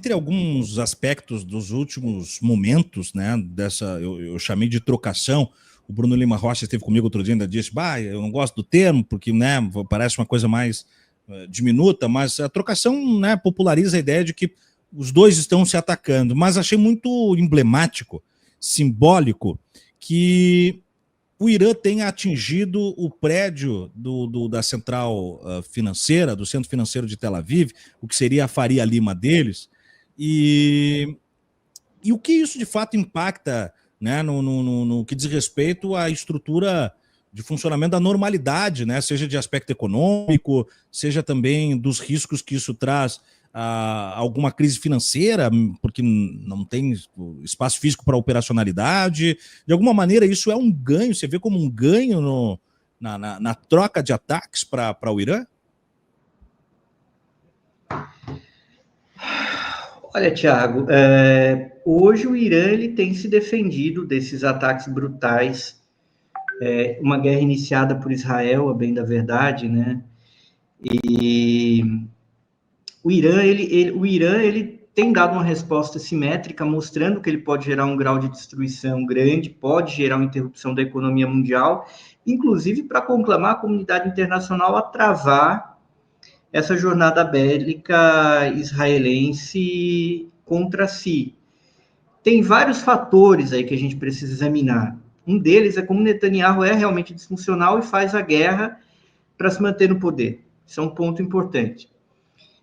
Entre alguns aspectos dos últimos momentos, né, eu chamei de trocação. O Bruno Lima Rocha esteve comigo outro dia e ainda disse, eu não gosto do termo, porque, né, parece uma coisa mais diminuta, mas a trocação, né, populariza a ideia de que os dois estão se atacando, mas achei muito emblemático, simbólico, que o Irã tenha atingido o prédio da central financeira, do centro financeiro de Tel Aviv, o que seria a Faria Lima deles, e o que isso de fato impacta, né, no que diz respeito à estrutura de funcionamento da normalidade, né, seja de aspecto econômico, seja também dos riscos que isso traz a alguma crise financeira, porque não tem espaço físico para operacionalidade. De alguma maneira, isso é um ganho, você vê como um ganho na troca de ataques para o Irã? Olha, Thiago, hoje o Irã ele tem se defendido desses ataques brutais, uma guerra iniciada por Israel, a bem da verdade, né? E o Irã ele tem dado uma resposta simétrica, mostrando que ele pode gerar um grau de destruição grande, pode gerar uma interrupção da economia mundial, inclusive para conclamar a comunidade internacional a travar essa jornada bélica israelense contra si. Tem vários fatores aí que a gente precisa examinar. Um deles é como Netanyahu é realmente disfuncional e faz a guerra para se manter no poder. Isso é um ponto importante.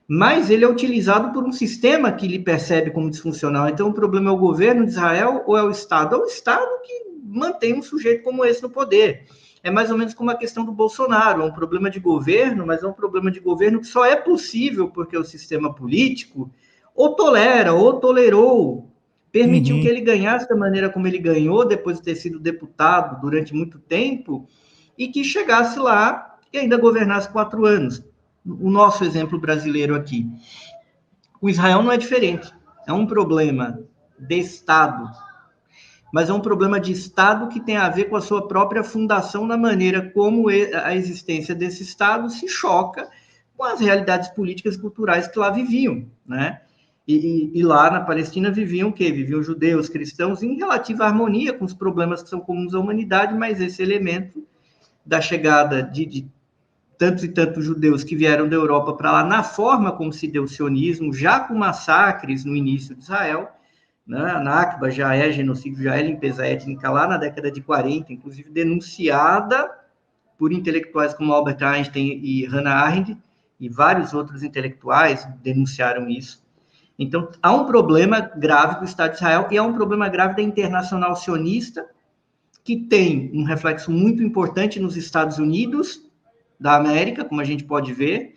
Mas ele é utilizado por um sistema que ele percebe como disfuncional. Então, o problema é o governo de Israel ou é o Estado? É o Estado que mantém um sujeito como esse no poder. É mais ou menos como a questão do Bolsonaro. É um problema de governo, mas é um problema de governo que só é possível porque o sistema político ou tolera ou tolerou, permitiu que ele ganhasse da maneira como ele ganhou, depois de ter sido deputado durante muito tempo, e que chegasse lá e ainda governasse 4 anos. O nosso exemplo brasileiro aqui. O Israel não é diferente. É um problema de Estado, mas é um problema de Estado que tem a ver com a sua própria fundação, na maneira como a existência desse Estado se choca com as realidades políticas e culturais que lá viviam, né? E lá na Palestina viviam o quê? Viviam judeus, cristãos, em relativa harmonia com os problemas que são comuns à humanidade, mas esse elemento da chegada de tantos e tantos judeus que vieram da Europa para lá, na forma como se deu o sionismo, já com massacres no início de Israel, né? A Nakba já é genocídio, já é limpeza étnica lá na década de 40, inclusive denunciada por intelectuais como Albert Einstein e Hannah Arendt, e vários outros intelectuais denunciaram isso. Então, há um problema grave do Estado de Israel e há um problema grave da internacional sionista, que tem um reflexo muito importante nos Estados Unidos da América, como a gente pode ver,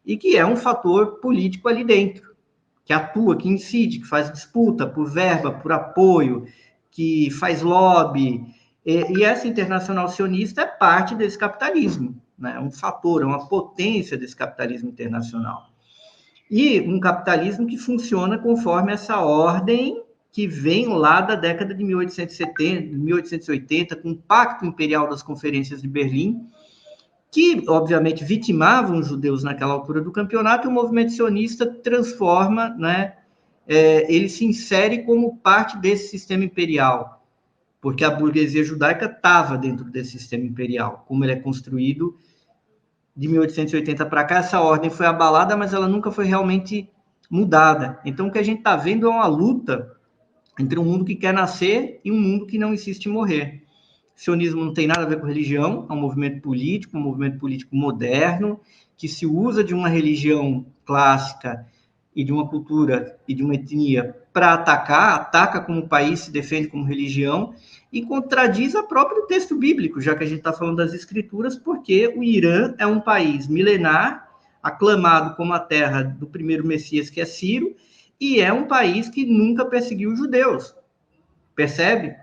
e que é um fator político ali dentro, que atua, que incide, que faz disputa por verba, por apoio, que faz lobby, e essa internacional sionista é parte desse capitalismo, né? É um fator, é uma potência desse capitalismo internacional. E um capitalismo que funciona conforme essa ordem que vem lá da década de 1870, 1880, com o Pacto Imperial das Conferências de Berlim, que, obviamente, vitimavam os judeus naquela altura do campeonato, e o movimento sionista transforma, né, ele se insere como parte desse sistema imperial, porque a burguesia judaica estava dentro desse sistema imperial, como ele é construído de 1880 para cá. Essa ordem foi abalada, mas ela nunca foi realmente mudada. Então, o que a gente está vendo é uma luta entre um mundo que quer nascer e um mundo que não insiste em morrer. O sionismo não tem nada a ver com religião, é um movimento político moderno, que se usa de uma religião clássica e de uma cultura e de uma etnia para ataca como país, se defende como religião, e contradiz o próprio texto bíblico, já que a gente está falando das escrituras, porque o Irã é um país milenar, aclamado como a terra do primeiro Messias, que é Ciro, e é um país que nunca perseguiu os judeus. Percebe?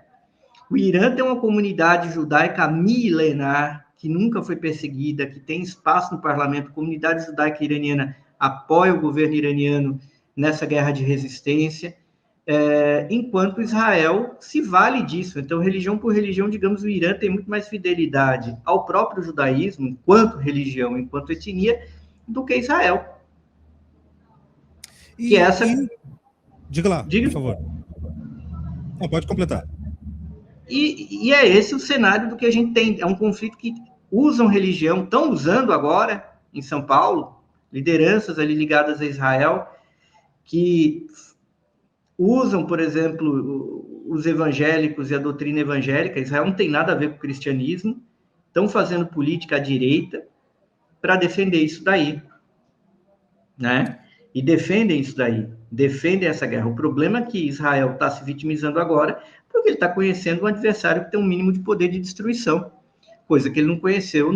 O Irã tem uma comunidade judaica milenar, que nunca foi perseguida, que tem espaço no parlamento. A comunidade judaica iraniana apoia o governo iraniano nessa guerra de resistência, enquanto Israel se vale disso. Então, religião por religião, digamos, o Irã tem muito mais fidelidade ao próprio judaísmo, enquanto religião, enquanto etnia, do que Israel. que essa... Diga lá, por favor. Não, pode completar. E é esse o cenário do que a gente tem. É um conflito que usam religião, estão usando agora em São Paulo, lideranças ali ligadas a Israel, que usam, por exemplo, os evangélicos e a doutrina evangélica. Israel não tem nada a ver com o cristianismo, estão fazendo política à direita para defender isso daí, né? E defendem isso daí, defendem essa guerra. O problema é que Israel está se vitimizando agora porque ele está conhecendo um adversário que tem um mínimo de poder de destruição, coisa que ele não conheceu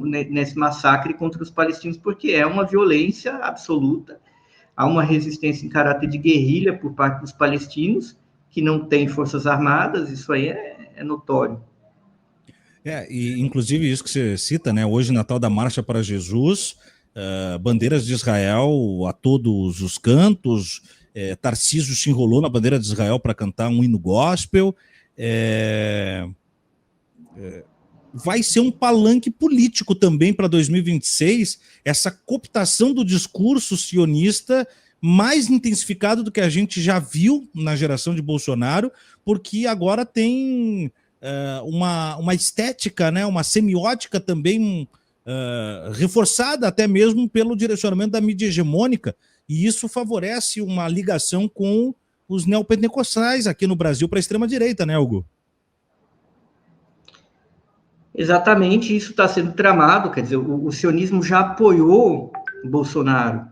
nesse massacre contra os palestinos, porque é uma violência absoluta, há uma resistência em caráter de guerrilha por parte dos palestinos, que não tem forças armadas, isso aí é notório. E inclusive isso que você cita, né? Hoje, Natal da Marcha para Jesus, bandeiras de Israel a todos os cantos, Tarcísio se enrolou na bandeira de Israel para cantar um hino gospel. Vai ser um palanque político também para 2026, essa cooptação do discurso sionista mais intensificado do que a gente já viu na geração de Bolsonaro, porque agora tem uma estética, né, uma semiótica também reforçada até mesmo pelo direcionamento da mídia hegemônica, e isso favorece uma ligação com os neopentecostais aqui no Brasil para a extrema-direita, né, Hugo? Exatamente, isso está sendo tramado, quer dizer, o sionismo já apoiou o Bolsonaro,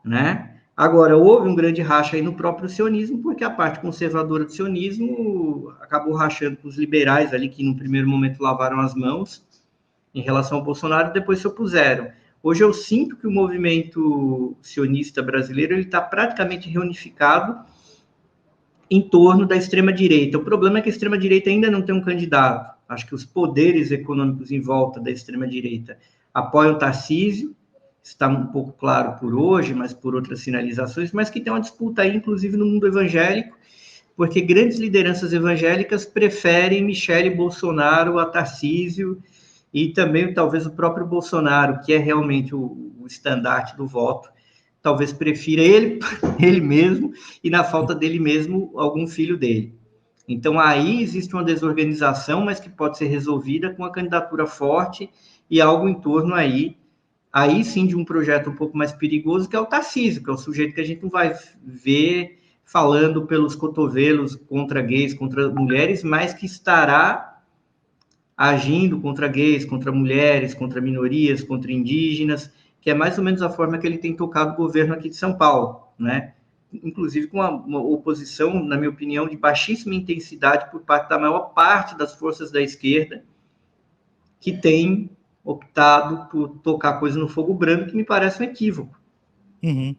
né? Agora, houve um grande racha aí no próprio sionismo, porque a parte conservadora do sionismo acabou rachando com os liberais ali, que no primeiro momento lavaram as mãos em relação ao Bolsonaro, e depois se opuseram. Hoje eu sinto que o movimento sionista brasileiro está praticamente reunificado em torno da extrema-direita. O problema é que a extrema-direita ainda não tem um candidato. Acho que os poderes econômicos em volta da extrema-direita apoiam o Tarcísio, está um pouco claro por hoje, mas por outras sinalizações, mas que tem uma disputa aí, inclusive no mundo evangélico, porque grandes lideranças evangélicas preferem Michele Bolsonaro a Tarcísio, e também talvez o próprio Bolsonaro, que é realmente o estandarte do voto, talvez prefira ele mesmo, e na falta dele mesmo, algum filho dele. Então, aí existe uma desorganização, mas que pode ser resolvida com uma candidatura forte e algo em torno aí sim de um projeto um pouco mais perigoso, que é o Tarcísio, que é o sujeito que a gente não vai ver falando pelos cotovelos contra gays, contra mulheres, mas que estará agindo contra gays, contra mulheres, contra minorias, contra indígenas, que é mais ou menos a forma que ele tem tocado o governo aqui de São Paulo, né? Inclusive com uma oposição, na minha opinião, de baixíssima intensidade por parte da maior parte das forças da esquerda, que tem optado por tocar coisa no fogo branco, que me parece um equívoco. Uhum.